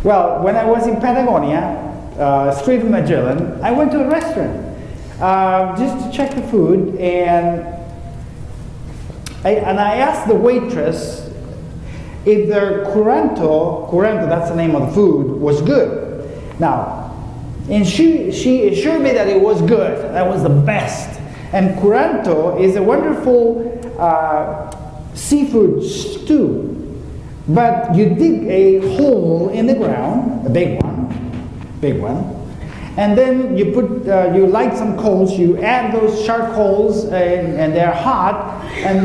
Well, when I was in Patagonia, Strait of Magellan, I went to a restaurant just to check the food, and I asked the waitress if their curanto, that's the name of the food, was good. Now, and she assured me that it was good, that was the best. And curanto is a wonderful seafood stew. But you dig a hole in the ground, a big one, and then you put, you light some coals, you add those charcoals, and they're hot, and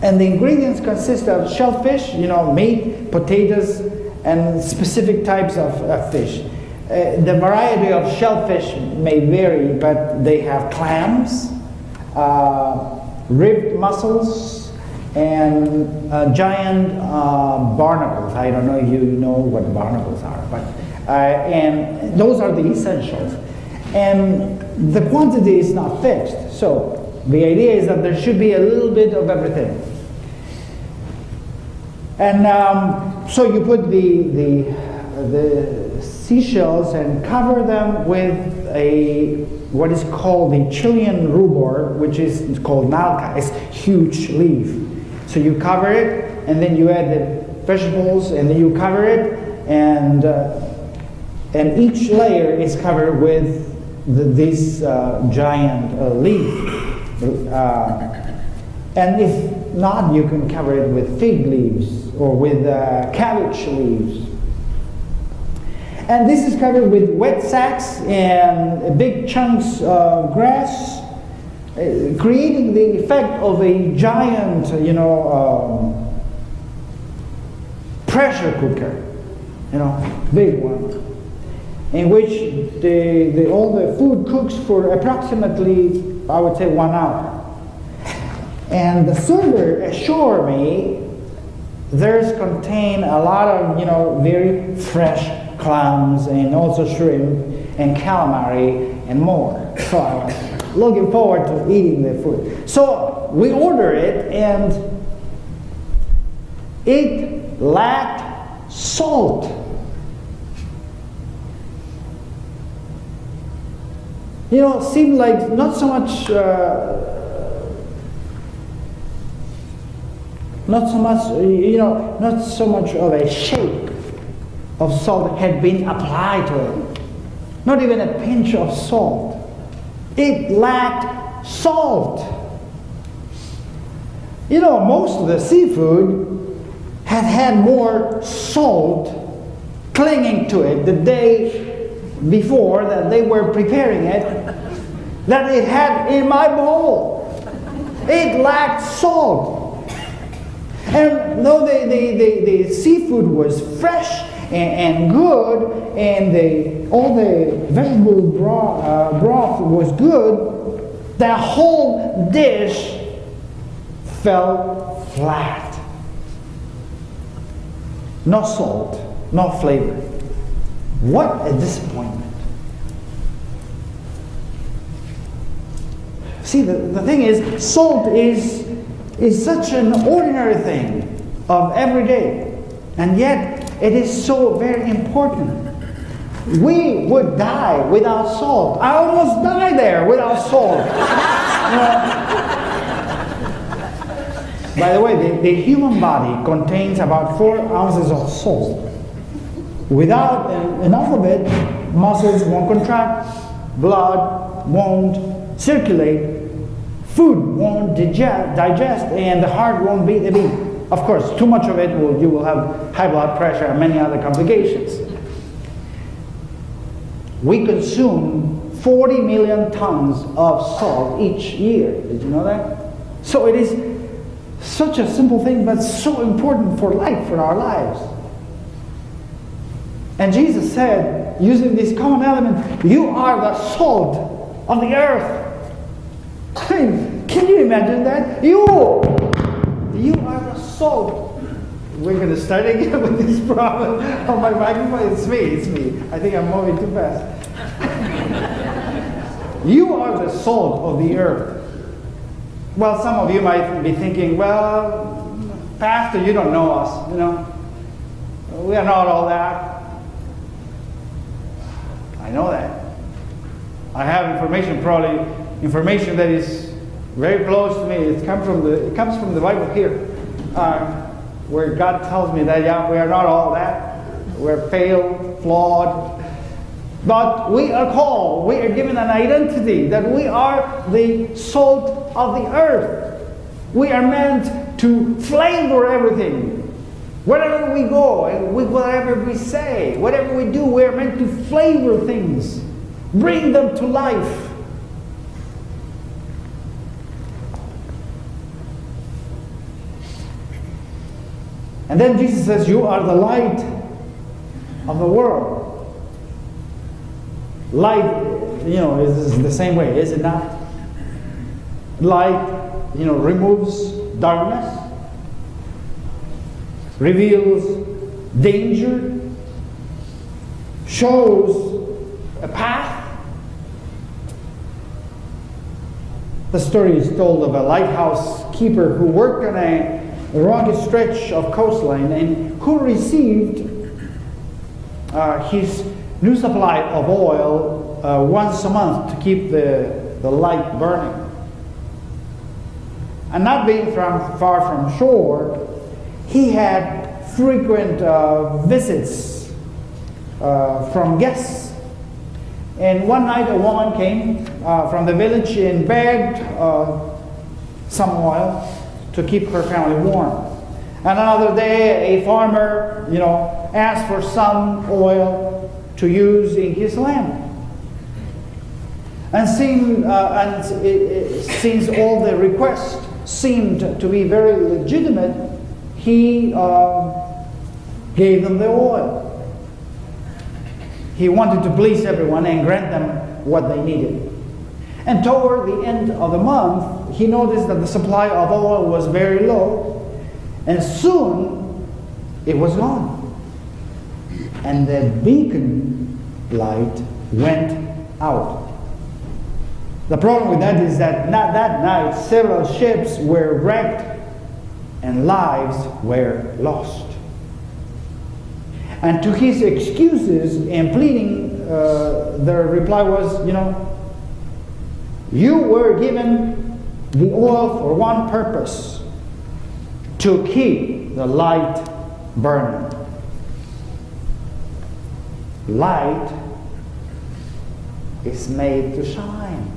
the ingredients consist of shellfish, meat, potatoes, and specific types of fish. The variety of shellfish may vary, but they have clams, ribbed mussels, and giant barnacles. I don't know if you know what barnacles are, but and those are the essentials. And the quantity is not fixed, so the idea is that there should be a little bit of everything. And so you put the seashells and cover them with what is called the Chilean rhubarb, which is called nalca. It's huge leaf. So you cover it, and then you add the vegetables, and then you cover it, and each layer is covered with this giant leaf. And if not, you can cover it with fig leaves or with cabbage leaves. And this is covered with wet sacks and big chunks of grass, creating the effect of a giant, pressure cooker, big one, in which all the food cooks for approximately, I would say, 1 hour. And the server assured me there's contain a lot of, very fresh clams and also shrimp and calamari and more. So I was looking forward to eating the food. So we order it, and it lacked salt. It seemed like not so much of a shake of salt had been applied to it. Not even a pinch of salt. It lacked salt. Most of the seafood had more salt clinging to it the day before that they were preparing it than it had in my bowl. It lacked salt. And though the seafood was fresh and good, and all the vegetable broth was good, the whole dish fell flat. No salt, no flavor. What a disappointment. See, the thing is, salt is such an ordinary thing of every day, and yet it is so very important. We would die without salt. I almost died there without salt. By the way, the human body contains about 4 ounces of salt. Without enough of it, muscles won't contract, blood won't circulate, food won't digest, and the heart won't beat a beat. Of course, too much of it, you will have high blood pressure and many other complications. We consume 40 million tons of salt each year. Did you know that? So it is such a simple thing, but so important for life, for our lives. And Jesus said, using this common element, you are the salt of the earth. I mean, can you imagine that? You are the salt. We're going to start again with this problem on my microphone. It's me. I think I'm moving too fast. You are the salt of the earth. Well, some of you might be thinking, well, Pastor, you don't know us, we are not all that. I know that. I have information, probably information that is very close to me. It comes from the Bible here, where God tells me that we are not all that. We're failed, flawed. But we are called, we are given an identity that we are the salt of the earth. We are meant to flavor everything. Wherever we go, and whatever we say, whatever we do, we are meant to flavor things, bring them to life. And then Jesus says, you are the light of the world. Light, is the same way, is it not? Light, removes darkness, reveals danger, shows a path. The story is told of a lighthouse keeper who worked on a rocky stretch of coastline and who received his new supply of oil once a month to keep the light burning. And not being far from shore, he had frequent visits from guests. And one night a woman came from the village and begged some oil to keep her family warm. And another day a farmer, asked for some oil to use in his land. And since all the requests seemed to be very legitimate, he gave them the oil. He wanted to please everyone and grant them what they needed. And toward the end of the month, he noticed that the supply of oil was very low, and soon it was gone. And the beacon light went out. The problem with that is that that night several ships were wrecked and lives were lost. And to his excuses and pleading, the reply was, you were given the oil for one purpose, to keep the light burning. Light is made to shine.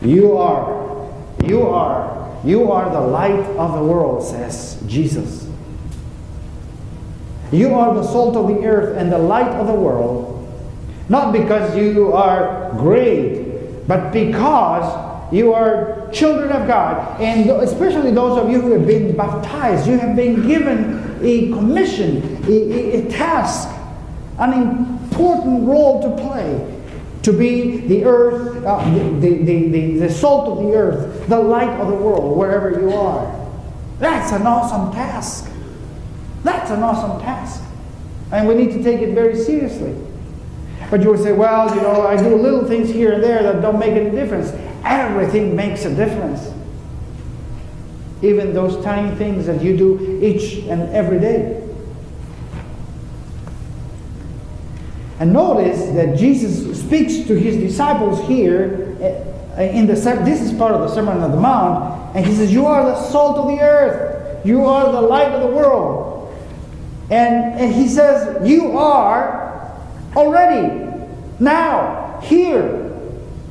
You are the light of the world, says Jesus. You are the salt of the earth and the light of the world, not because you are great, but because you are children of God. And especially those of you who have been baptized, you have been given a commission, a task, an important role to play, to be the earth, the salt of the earth, the light of the world, wherever you are. That's an awesome task. That's an awesome task. And we need to take it very seriously. But you will say, well, I do little things here and there that don't make any difference. Everything makes a difference. Even those tiny things that you do each and every day. And notice that Jesus speaks to his disciples here this is part of the Sermon on the Mount, and he says, you are the salt of the earth. You are the light of the world. And he says, you are already, now, here,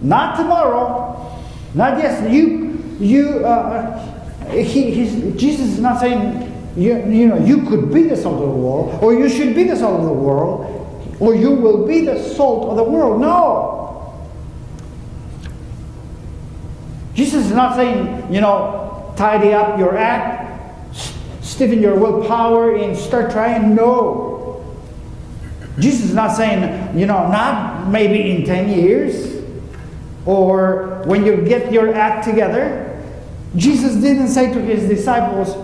not tomorrow, not yesterday. Jesus is not saying, you could be the salt of the world, or you should be the salt of the world, or you will be the salt of the world. No. Jesus is not saying, tidy up your act, stiffen your willpower and start trying. No. Jesus is not saying, not maybe in 10 years or when you get your act together. Jesus didn't say to his disciples,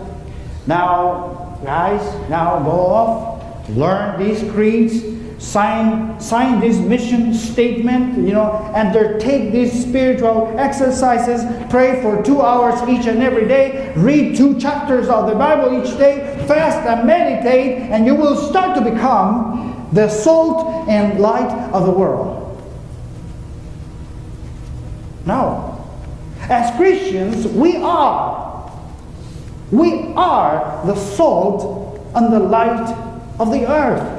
now guys, now go off, learn these creeds, sign this mission statement, undertake these spiritual exercises, pray for 2 hours each and every day, read 2 chapters of the Bible each day, fast and meditate, and you will start to become the salt and light of the world. No. As Christians, we are the salt and the light of the earth.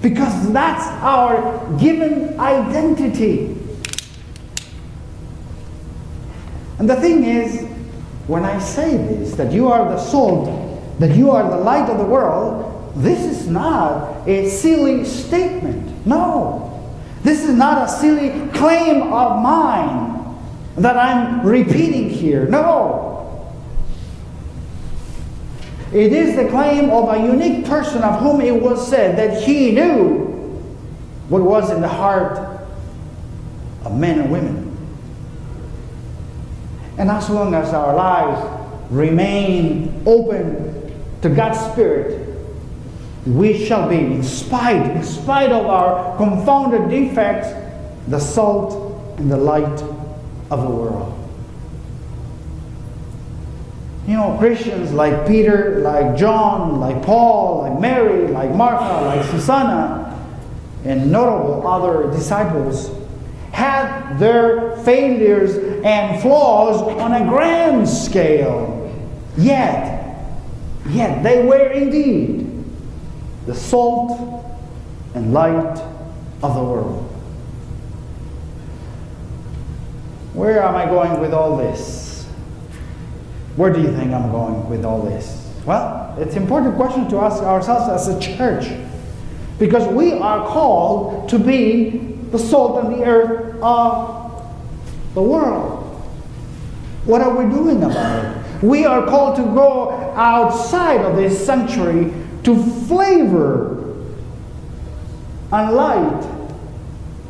Because that's our given identity. And the thing is, when I say this, that you are the salt, that you are the light of the world, this is not a silly statement. No. This is not a silly claim of mine that I'm repeating here. No. It is the claim of a unique person of whom it was said that he knew what was in the heart of men and women. And as long as our lives remain open to God's Spirit, we shall be, in spite of our confounded defects, the salt and the light of the world. You know, Christians like Peter, like John, like Paul, like Mary, like Martha, like Susanna, and notable other disciples had their failures and flaws on a grand scale. Yet they were indeed the salt and light of the world. Where am I going with all this? Where do you think I'm going with all this? Well, it's an important question to ask ourselves as a church. Because we are called to be the salt and the earth of the world. What are we doing about it? We are called to go outside of this sanctuary to flavor and light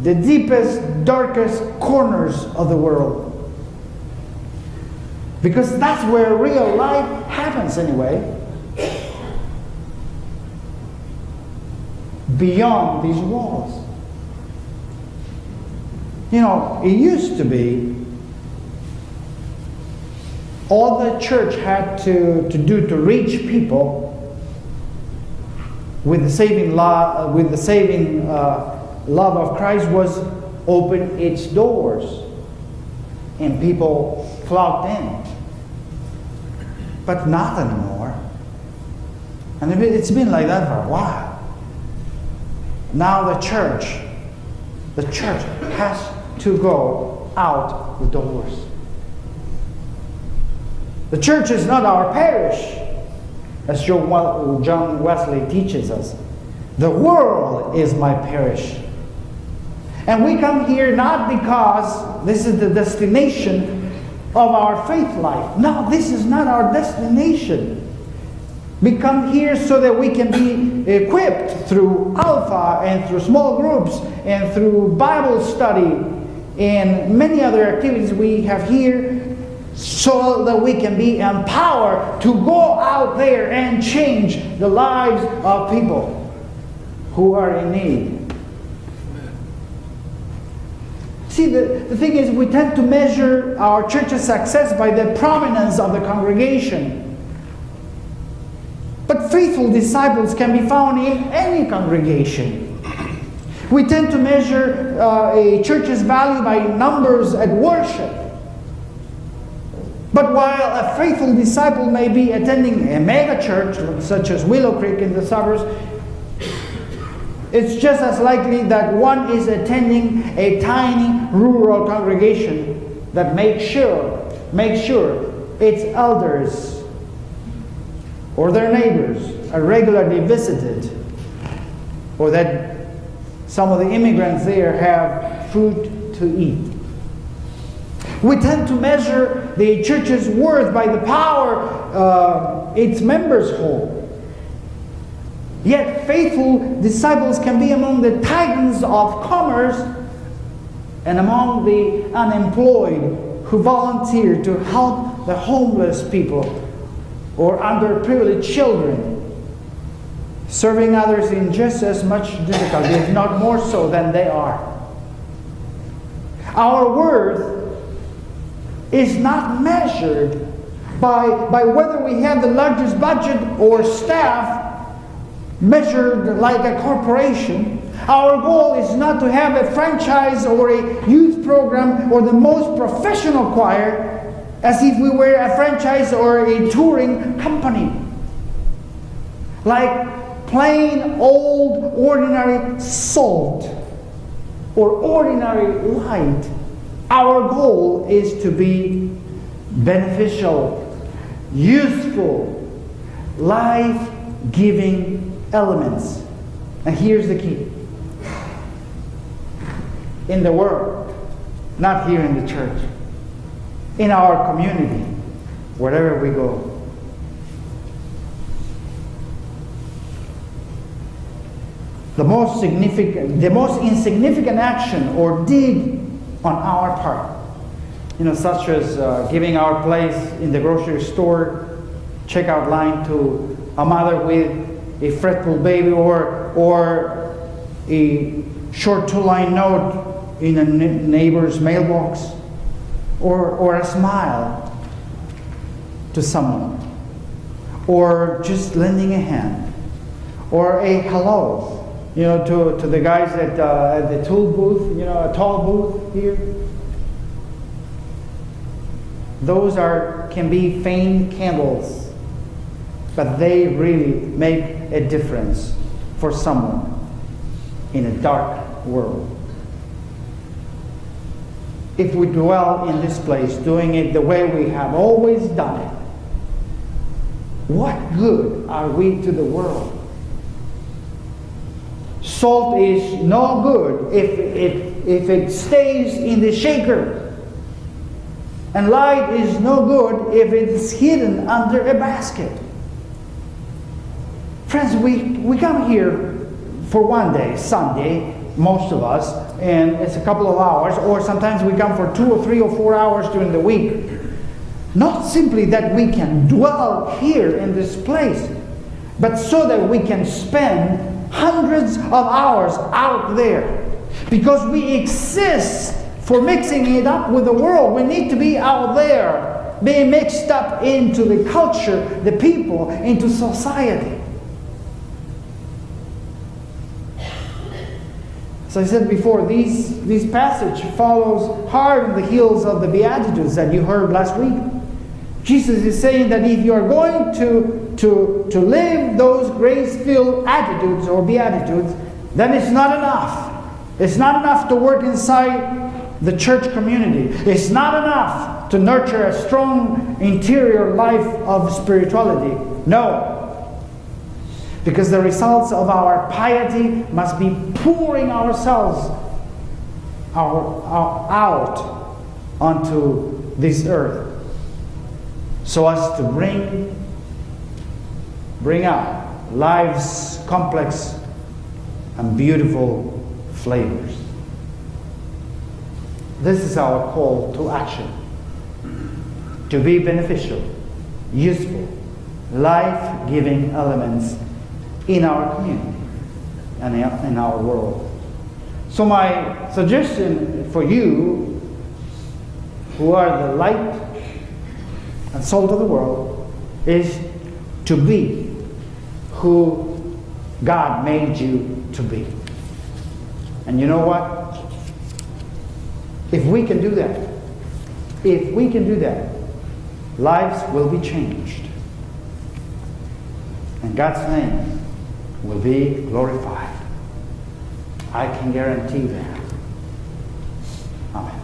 the deepest, darkest corners of the world. Because that's where real life happens anyway. Beyond these walls. You know, it used to be all the church had to do to reach people with the saving love of Christ was open its doors and people flocked in. But not anymore. And it's been like that for a while. Now the church has to go out the doors. The church is not our parish, as John Wesley teaches us. The world is my parish. And we come here not because this is the destination of our faith life. No, this is not our destination. We come here so that we can be equipped through Alpha and through small groups and through Bible study and many other activities we have here, so that we can be empowered to go out there and change the lives of people who are in need. See, the thing is, we tend to measure our church's success by the prominence of the congregation. But faithful disciples can be found in any congregation. We tend to measure a church's value by numbers at worship. But while a faithful disciple may be attending a mega church, such as Willow Creek in the suburbs, it's just as likely that one is attending a tiny rural congregation that makes sure its elders or their neighbors are regularly visited, or that some of the immigrants there have food to eat. We tend to measure the church's worth by the power its members hold. Yet faithful disciples can be among the titans of commerce and among the unemployed who volunteer to help the homeless people or underprivileged children, serving others in just as much difficulty, if not more so than they are. Our worth is not measured by whether we have the largest budget or staff measured like a corporation. Our goal is not to have a franchise or a youth program or the most professional choir as if we were a franchise or a touring company. Like plain old ordinary salt or ordinary light, our goal is to be beneficial, useful, life-giving elements. And here's the key. In the world, not here in the church, in our community, wherever we go. The most insignificant action or deed on our part, such as giving our place in the grocery store checkout line to a mother with a fretful baby, or a short two-line note in a neighbor's mailbox, or a smile to someone, or just lending a hand, or a hello, to the guys at the tool booth, a tall booth here. Those can be faint candles, but they really make a difference for someone in a dark world. If we dwell in this place, doing it the way we have always done it, what good are we to the world? Salt is no good if it stays in the shaker. And light is no good if it is hidden under a basket. Friends, we come here for one day, Sunday, most of us, and it's a couple of hours, or sometimes we come for 2 or 3 or 4 hours during the week. Not simply that we can dwell here in this place, but so that we can spend hundreds of hours out there. Because we exist for mixing it up with the world. We need to be out there, being mixed up into the culture, the people, into society. As I said before, this passage follows hard on the heels of the Beatitudes that you heard last week. Jesus is saying that if you are going to live those grace-filled attitudes or Beatitudes, then it's not enough. It's not enough to work inside the church community. It's not enough to nurture a strong interior life of spirituality. No. Because the results of our piety must be pouring ourselves out onto this earth, so as to bring out life's complex and beautiful flavors. This is our call to action. To be beneficial, useful, life-giving elements in our community and in our world. So my suggestion for you, who are the light and salt of the world, is to be who God made you to be. And you know what? If we can do that, lives will be changed. And God's name will be glorified. I can guarantee that. Amen.